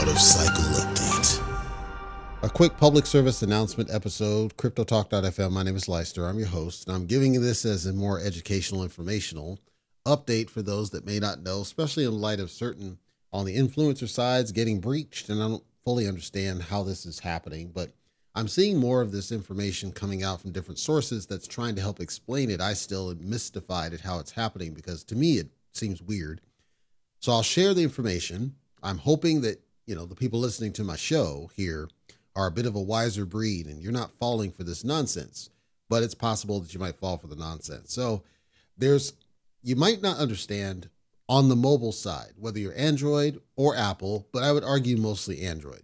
out of cycle update. A quick public service announcement episode, CryptoTalk.fm. My name is Leister. I'm your host, and I'm giving you this as a more educational, informational update for those that may not know, especially in light of certain on the influencer sides getting breached, and I don't fully understand how this is happening, but I'm seeing more of this information coming out from different sources that's trying to help explain it. I still am mystified at how it's happening because to me it seems weird. So I'll share the information. I'm hoping that, the people listening to my show here are a bit of a wiser breed and you're not falling for this nonsense, but it's possible that you might fall for the nonsense. So you might not understand on the mobile side, whether you're Android or Apple, but I would argue mostly Android.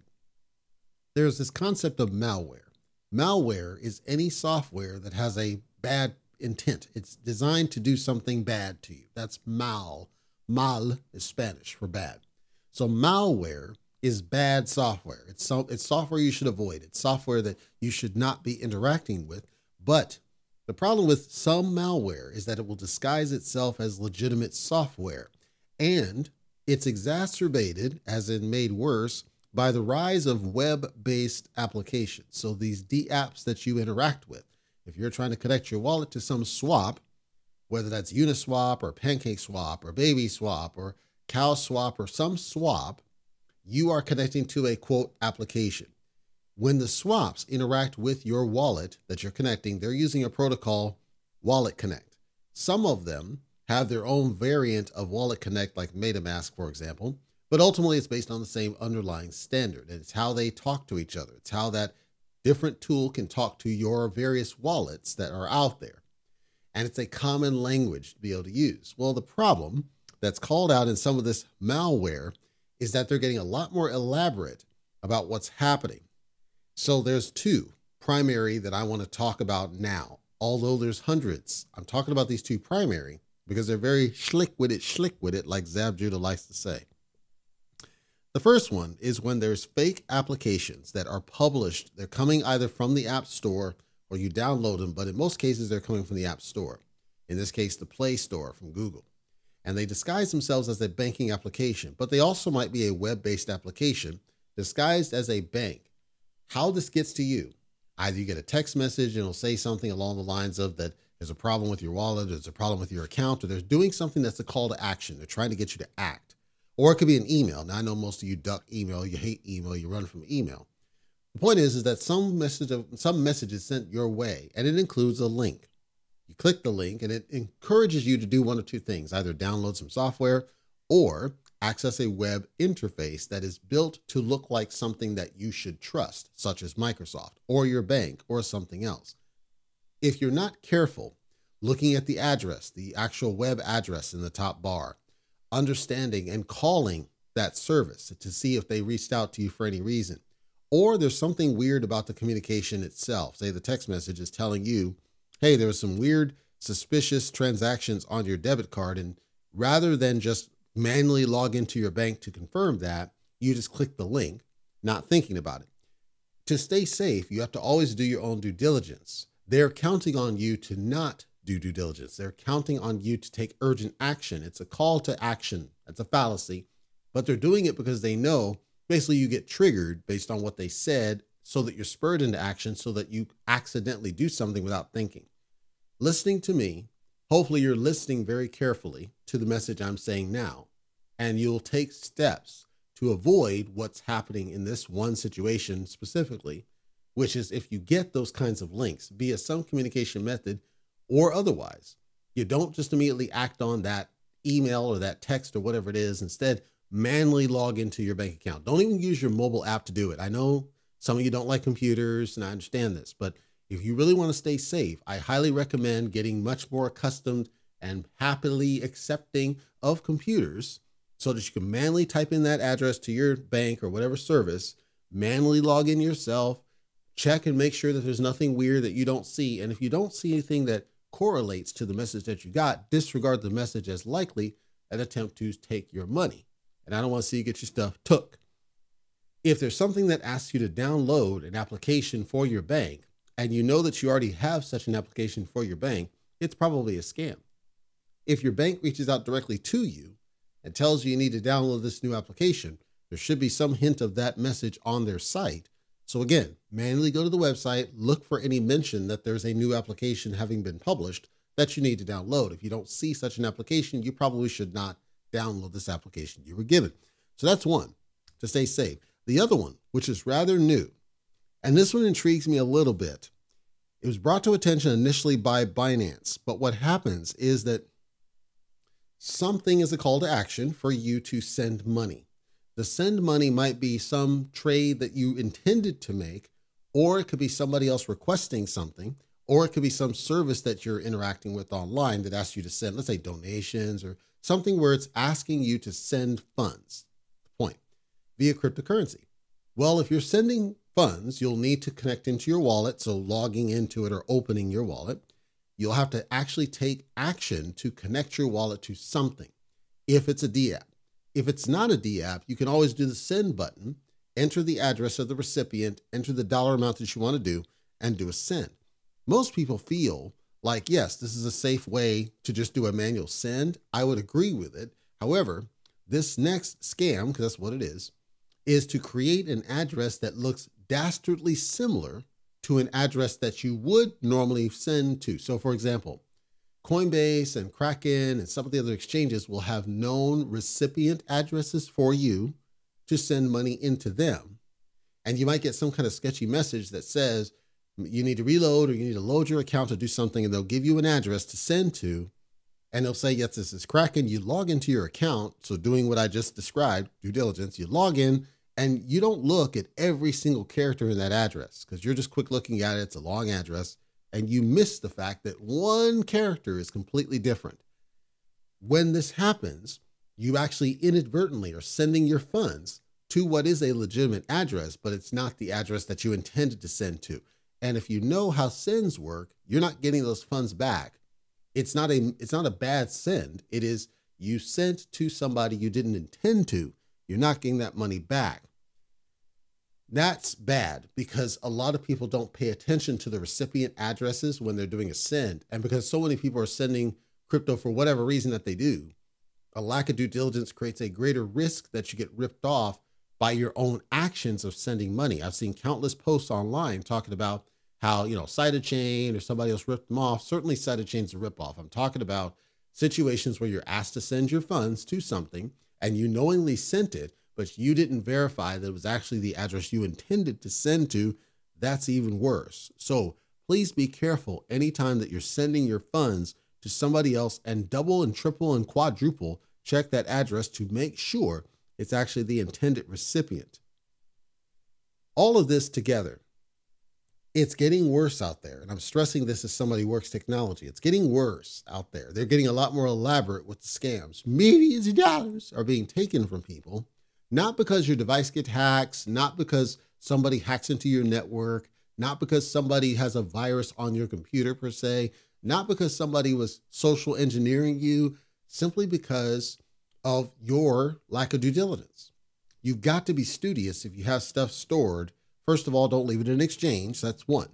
There's this concept of malware. Malware is any software that has a bad intent. It's designed to do something bad to you. That's mal. Mal is Spanish for bad. So malware is bad software. It's software you should avoid. It's software that you should not be interacting with. But the problem with some malware is that it will disguise itself as legitimate software. And it's exacerbated, as in made worse, by the rise of web-based applications. So these apps that you interact with, if you're trying to connect your wallet to some swap, whether that's Uniswap or PancakeSwap or BabySwap or CowSwap or some swap, you are connecting to a quote application. When the swaps interact with your wallet that you're connecting, they're using a protocol, Wallet Connect. Some of them have their own variant of Wallet Connect, like MetaMask, for example, but ultimately it's based on the same underlying standard. And it's how they talk to each other. It's how that different tool can talk to your various wallets that are out there. And it's a common language to be able to use. Well, the problem that's called out in some of this malware is that they're getting a lot more elaborate about what's happening. So there's two primary that I want to talk about now, although there's hundreds. I'm talking about these two primary because they're very slick with it, like Zab Judah likes to say. The first one is when there's fake applications that are published. They're coming either from the App Store or you download them, but in most cases, they're coming from the App Store. In this case, the Play Store from Google. And they disguise themselves as a banking application, but they also might be a web-based application disguised as a bank. How this gets to you, either you get a text message and it'll say something along the lines of that there's a problem with your wallet, there's a problem with your account, or they're doing something that's a call to action. They're trying to get you to act. Or it could be an email. Now, I know most of you duck email, you hate email, you run from email. The point is that some message is sent your way, and it includes a link. You click the link, and it encourages you to do one of two things, either download some software or access a web interface that is built to look like something that you should trust, such as Microsoft or your bank or something else. If you're not careful, looking at the address, the actual web address in the top bar, understanding and calling that service to see if they reached out to you for any reason, or there's something weird about the communication itself. Say the text message is telling you, hey, there was some weird, suspicious transactions on your debit card. And rather than just manually log into your bank to confirm that, you just click the link, not thinking about it. To stay safe, you have to always do your own due diligence. They're counting on you to not do due diligence. They're counting on you to take urgent action. It's a call to action. That's a fallacy, but they're doing it because they know basically you get triggered based on what they said so that you're spurred into action so that you accidentally do something without thinking. Listening to me, hopefully you're listening very carefully to the message I'm saying now, and you'll take steps to avoid what's happening in this one situation specifically, which is if you get those kinds of links via some communication method or otherwise, you don't just immediately act on that email or that text or whatever it is. Instead, manually log into your bank account. Don't even use your mobile app to do it. I know some of you don't like computers, and I understand this, but if you really want to stay safe, I highly recommend getting much more accustomed and happily accepting of computers so that you can manually type in that address to your bank or whatever service, manually log in yourself, check and make sure that there's nothing weird that you don't see. And if you don't see anything that correlates to the message that you got, disregard the message as likely an attempt to take your money. And I don't want to see you get your stuff took. If there's something that asks you to download an application for your bank, and you know that you already have such an application for your bank, it's probably a scam. If your bank reaches out directly to you and tells you you need to download this new application, There should be some hint of that message on their site. So again, manually go to the website, look for any mention that there's a new application having been published that you need to download. If you don't see such an application, you probably should not download this application you were given. So that's one, to stay safe. The other one, which is rather new, and this one intrigues me a little bit. It was brought to attention initially by Binance, but what happens is that something is a call to action for you to send money. The send money might be some trade that you intended to make, or it could be somebody else requesting something, or it could be some service that you're interacting with online that asks you to send, let's say donations or something where it's asking you to send funds, point, via cryptocurrency. Well, if you're sending funds, you'll need to connect into your wallet. So logging into it or opening your wallet, you'll have to actually take action to connect your wallet to something. If it's a D app, if it's not a D app, you can always do the send button, enter the address of the recipient, enter the dollar amount that you want to do, and do a send. Most people feel like, yes, this is a safe way to just do a manual send. I would agree with it. However, this next scam, because that's what it is to create an address that looks dastardly similar to an address that you would normally send to. So for example, Coinbase and Kraken and some of the other exchanges will have known recipient addresses for you to send money into them. And you might get some kind of sketchy message that says you need to reload or you need to load your account to do something, and they'll give you an address to send to. And they'll say, yes, this is Kraken. You log into your account. So doing what I just described, due diligence, you log in and you don't look at every single character in that address because you're just quick looking at it. It's a long address and you miss the fact that one character is completely different. When this happens, you actually inadvertently are sending your funds to what is a legitimate address, but it's not the address that you intended to send to. And if you know how sends work, you're not getting those funds back. It's not a bad send. It is you sent to somebody you didn't intend to. You're not getting that money back. That's bad because a lot of people don't pay attention to the recipient addresses when they're doing a send. And because so many people are sending crypto for whatever reason that they do, a lack of due diligence creates a greater risk that you get ripped off by your own actions of sending money. I've seen countless posts online talking about how, Cytochain or somebody else ripped them off. Certainly Cytochain's a ripoff. I'm talking about situations where you're asked to send your funds to something and you knowingly sent it, but you didn't verify that it was actually the address you intended to send to. That's even worse. So please be careful anytime that you're sending your funds to somebody else, and double and triple and quadruple check that address to make sure it's actually the intended recipient. All of this together, it's getting worse out there. And I'm stressing this as somebody who works technology. It's getting worse out there. They're getting a lot more elaborate with the scams. Millions of dollars are being taken from people, not because your device gets hacked, not because somebody hacks into your network, not because somebody has a virus on your computer per se, not because somebody was social engineering you, simply because of your lack of due diligence. You've got to be studious if you have stuff stored. First of all, don't leave it in an exchange. That's one.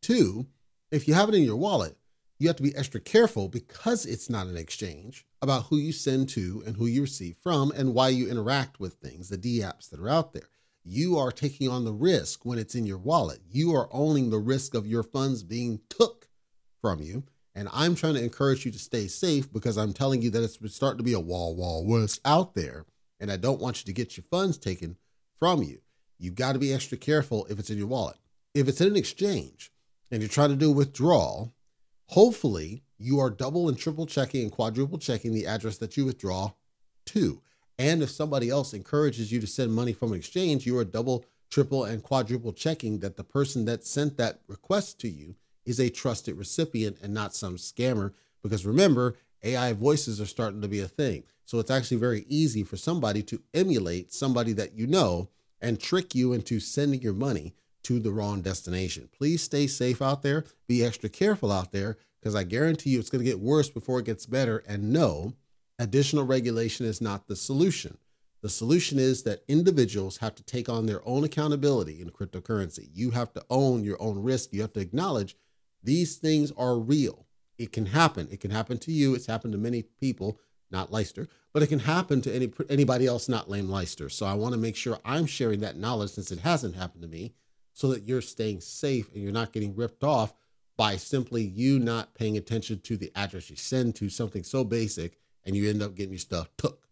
Two, if you have it in your wallet, you have to be extra careful because it's not an exchange about who you send to and who you receive from and why you interact with things, the D apps that are out there. You are taking on the risk when it's in your wallet. You are owning the risk of your funds being took from you. And I'm trying to encourage you to stay safe because I'm telling you that it's starting to be a wild west out there. And I don't want you to get your funds taken from you. You've got to be extra careful if it's in your wallet. If it's in an exchange and you're trying to do a withdrawal, hopefully you are double and triple checking and quadruple checking the address that you withdraw to. And if somebody else encourages you to send money from an exchange, you are double, triple, and quadruple checking that the person that sent that request to you is a trusted recipient and not some scammer. Because remember, AI voices are starting to be a thing. So it's actually very easy for somebody to emulate somebody that you know and trick you into sending your money to the wrong destination. Please stay safe out there. Be extra careful out there because I guarantee you it's going to get worse before it gets better. And no, additional regulation is not the solution. The solution is that individuals have to take on their own accountability in cryptocurrency. You have to own your own risk. You have to acknowledge these things are real. It can happen. It can happen to you. It's happened to many people. not Leister, but it can happen to anybody else not named Leister. So I want to make sure I'm sharing that knowledge since it hasn't happened to me, so that you're staying safe and you're not getting ripped off by simply you not paying attention to the address you send to something so basic and you end up getting your stuff took.